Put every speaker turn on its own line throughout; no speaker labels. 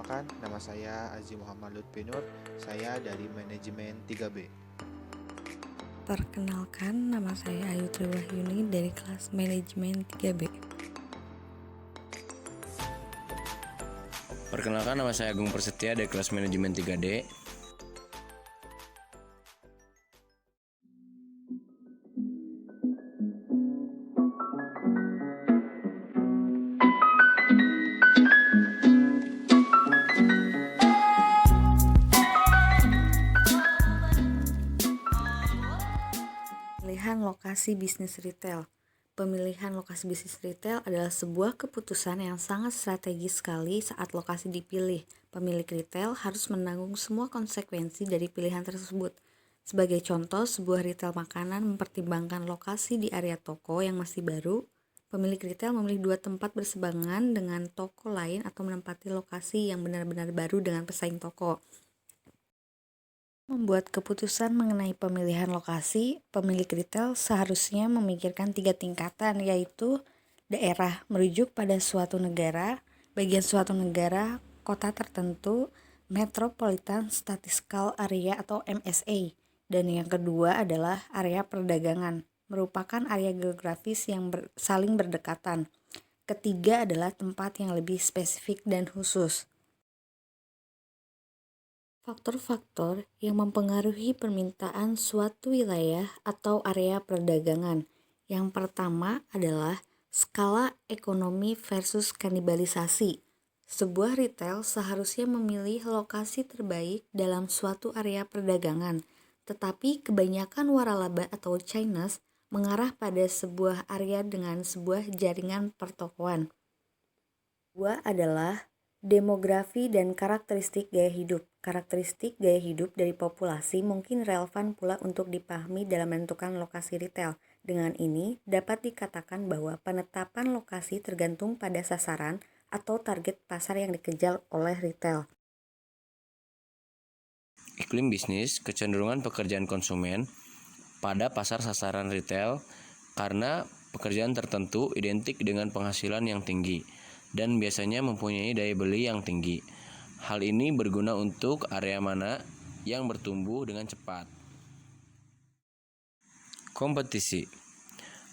Perkenalkan, nama saya Aziz Muhammad Lutfi Nur. Saya dari manajemen 3B.
Perkenalkan, nama saya Ayu Triwahyuni dari kelas manajemen 3B.
Perkenalkan, nama saya Agung Persetia dari kelas manajemen 3D.
Pemilihan lokasi bisnis retail. Pemilihan lokasi bisnis retail adalah sebuah keputusan yang sangat strategis sekali saat lokasi dipilih. Pemilik retail harus menanggung semua konsekuensi dari pilihan tersebut. Sebagai contoh, sebuah retail makanan mempertimbangkan lokasi di area toko yang masih baru. Pemilik retail memilih 2 tempat berseberangan dengan toko lain atau menempati lokasi yang benar-benar baru dengan pesaing toko. Membuat keputusan mengenai pemilihan lokasi, pemilik retail seharusnya memikirkan 3 tingkatan, yaitu daerah, merujuk pada suatu negara, bagian suatu negara, kota tertentu, Metropolitan Statistical Area atau MSA, dan yang kedua adalah area perdagangan, merupakan area geografis yang saling berdekatan. Ketiga adalah tempat yang lebih spesifik dan khusus. Faktor-faktor yang mempengaruhi permintaan suatu wilayah atau area perdagangan. Yang pertama adalah skala ekonomi versus kanibalisasi. Sebuah retail seharusnya memilih lokasi terbaik dalam suatu area perdagangan, tetapi kebanyakan waralaba atau Chinese mengarah pada sebuah area dengan sebuah jaringan pertokoan. Dua adalah demografi dan karakteristik gaya hidup. Karakteristik gaya hidup dari populasi mungkin relevan pula untuk dipahami dalam menentukan lokasi retail. Dengan ini, dapat dikatakan bahwa penetapan lokasi tergantung pada sasaran atau target pasar yang dikejar oleh retail.
Iklim bisnis, kecenderungan pekerjaan konsumen pada pasar sasaran retail karena pekerjaan tertentu identik dengan penghasilan yang tinggi dan biasanya mempunyai daya beli yang tinggi. Hal ini berguna untuk area mana yang bertumbuh dengan cepat. Kompetisi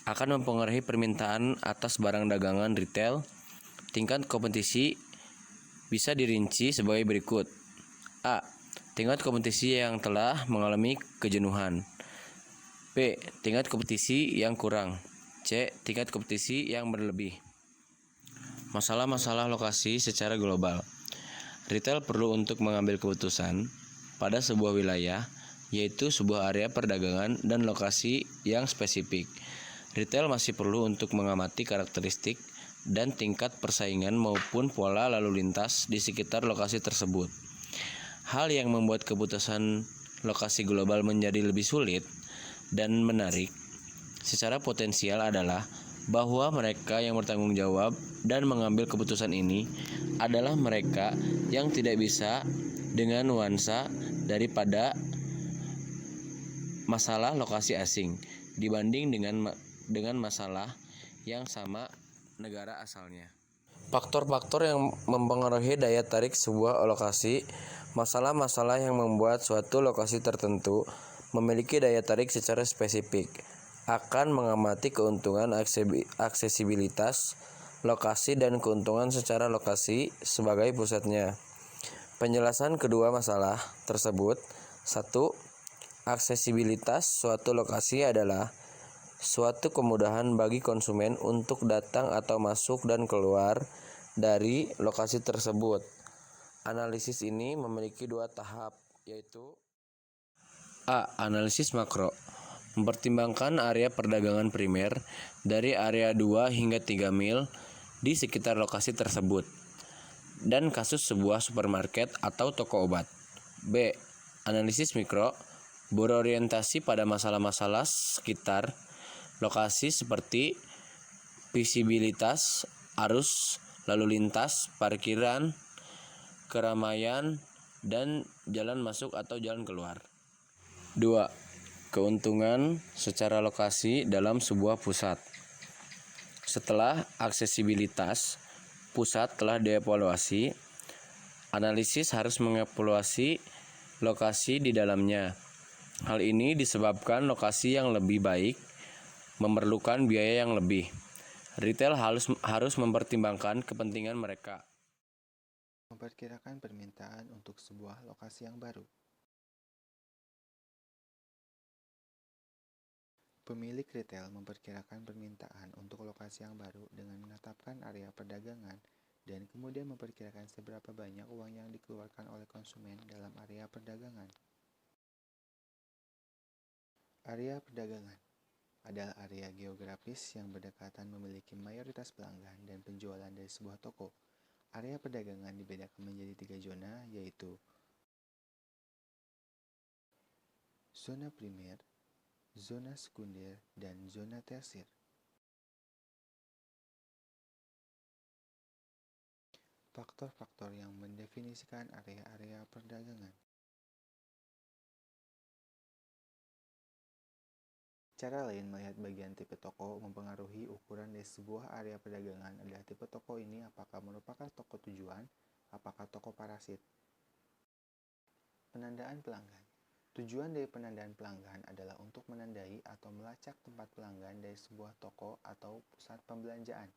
akan mempengaruhi permintaan atas barang dagangan retail. Tingkat kompetisi bisa dirinci sebagai berikut. A. Tingkat kompetisi yang telah mengalami kejenuhan. B. Tingkat kompetisi yang kurang. C. Tingkat kompetisi yang berlebih. Masalah-masalah lokasi secara global. Retail perlu untuk mengambil keputusan pada sebuah wilayah, yaitu sebuah area perdagangan dan lokasi yang spesifik. Retail masih perlu untuk mengamati karakteristik dan tingkat persaingan maupun pola lalu lintas di sekitar lokasi tersebut. Hal yang membuat keputusan lokasi global menjadi lebih sulit dan menarik secara potensial adalah bahwa mereka yang bertanggung jawab dan mengambil keputusan ini adalah mereka yang tidak bisa dengan nuansa daripada masalah lokasi asing dibanding dengan masalah yang sama negara asalnya. Faktor-faktor yang mempengaruhi daya tarik sebuah lokasi. Masalah-masalah yang membuat suatu lokasi tertentu memiliki daya tarik secara spesifik akan mengamati keuntungan aksesibilitas lokasi dan keuntungan secara lokasi sebagai pusatnya. Penjelasan kedua masalah tersebut. 1. Aksesibilitas suatu lokasi adalah suatu kemudahan bagi konsumen untuk datang atau masuk dan keluar dari lokasi tersebut. Analisis ini memiliki 2 tahap, yaitu A. Analisis makro, mempertimbangkan area perdagangan primer dari area 2 hingga 3 mil di sekitar lokasi tersebut dan kasus sebuah supermarket atau toko obat. B. Analisis mikro, berorientasi pada masalah-masalah sekitar lokasi seperti visibilitas, arus lalu lintas, parkiran, keramaian, dan jalan masuk atau jalan keluar. 2. Keuntungan secara lokasi dalam sebuah pusat. Setelah aksesibilitas pusat telah dievaluasi, Analisis harus mengevaluasi lokasi di dalamnya. Hal ini disebabkan lokasi yang lebih baik memerlukan biaya yang lebih. Retail harus mempertimbangkan kepentingan mereka.
Memperkirakan permintaan untuk sebuah lokasi yang baru. Pemilik retail memperkirakan permintaan untuk lokasi yang baru dengan menetapkan area perdagangan dan kemudian memperkirakan seberapa banyak uang yang dikeluarkan oleh konsumen dalam area perdagangan. Area perdagangan adalah area geografis yang berdekatan memiliki mayoritas pelanggan dan penjualan dari sebuah toko. Area perdagangan dibedakan menjadi 3 zona, yaitu zona primer, zona sekunder, dan zona tersier. Faktor-faktor yang mendefinisikan area-area perdagangan. Cara lain melihat bagian tipe toko mempengaruhi ukuran dari sebuah area perdagangan adalah tipe toko ini apakah merupakan toko tujuan, apakah toko parasit. Penandaan pelanggan. Tujuan dari penandaan pelanggan adalah untuk menandai atau melacak tempat pelanggan dari sebuah toko atau pusat pembelanjaan.